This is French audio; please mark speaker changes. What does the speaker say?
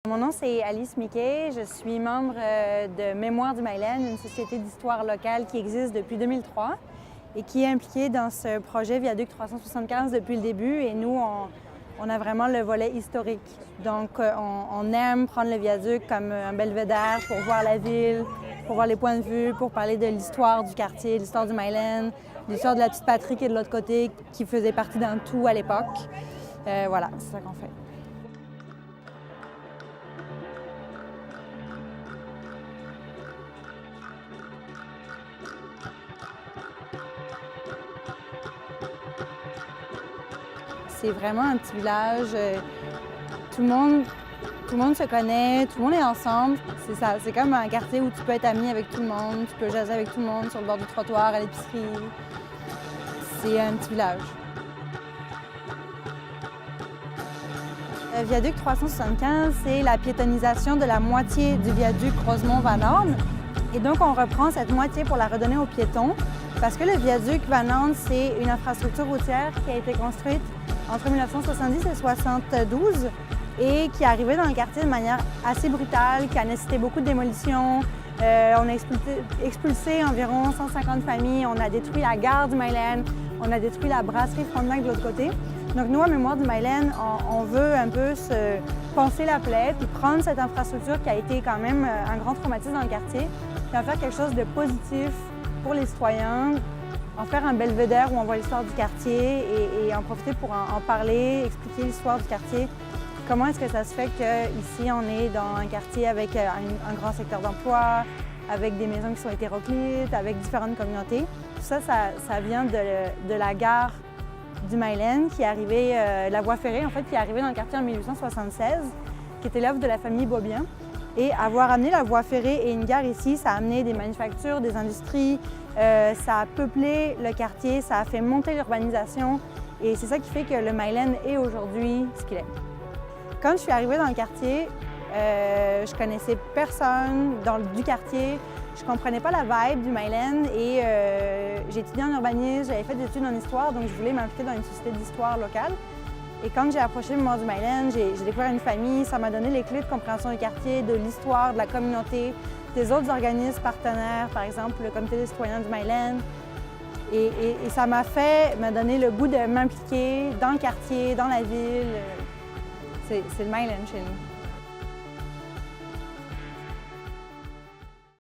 Speaker 1: Mon nom, c'est Alice Miquet. Je suis membre de Mémoire du Myland, une société d'histoire locale qui existe depuis 2003 et qui est impliquée dans ce projet Viaduc 375 depuis le début. Et nous, on a vraiment le volet historique. Donc, on aime prendre le viaduc comme un belvédère pour voir la ville, pour voir les points de vue, pour parler de l'histoire du quartier, l'histoire du Myland, l'histoire de la petite patrie qui est de l'autre côté, qui faisait partie d'un tout à l'époque. Voilà, c'est ça qu'on fait. C'est vraiment un petit village. Tout le monde se connaît, tout le monde est ensemble. C'est ça, c'est comme un quartier où tu peux être ami avec tout le monde, tu peux jaser avec tout le monde sur le bord du trottoir, à l'épicerie. C'est un petit village. Le viaduc 375, c'est la piétonisation de la moitié du viaduc Rosemont-Van Horne. Et donc, on reprend cette moitié pour la redonner aux piétons parce que le viaduc Van Horne, c'est une infrastructure routière qui a été construite entre 1970 et 1972 et qui est arrivée dans le quartier de manière assez brutale, qui a nécessité beaucoup de démolitions. On a expulsé environ 150 familles, on a détruit la gare du Myland, on a détruit la brasserie Frontenac de l'autre côté. Donc nous, à Mémoire du Myland, on veut un peu se penser la plaie puis prendre cette infrastructure qui a été quand même un grand traumatisme dans le quartier puis en faire quelque chose de positif pour les citoyens, en faire un belvédère où on voit l'histoire du quartier et en profiter pour en parler, expliquer l'histoire du quartier. Comment est-ce que ça se fait qu'ici, on est dans un quartier avec un grand secteur d'emploi, avec des maisons qui sont hétéroclites, avec différentes communautés. Tout ça, ça vient de la gare du Myland qui est arrivée, la voie ferrée en fait, qui est arrivée dans le quartier en 1876, qui était l'œuvre de la famille Beaubien. Et avoir amené la voie ferrée et une gare ici, ça a amené des manufactures, des industries, ça a peuplé le quartier, ça a fait monter l'urbanisation et c'est ça qui fait que le Myland est aujourd'hui ce qu'il est. Quand je suis arrivée dans le quartier, je connaissais personne du quartier, je comprenais pas la vibe du Myland et j'ai étudié en urbanisme, j'avais fait des études en histoire, donc je voulais m'impliquer dans une société d'histoire locale. Et quand j'ai approché Mémoire du Myland, j'ai découvert une famille, ça m'a donné les clés de compréhension du quartier, de l'histoire, de la communauté, des autres organismes partenaires, par exemple le Comité des citoyens du Myland. Et ça m'a donné le goût de m'impliquer dans le quartier, dans la ville. C'est le Myland chez nous.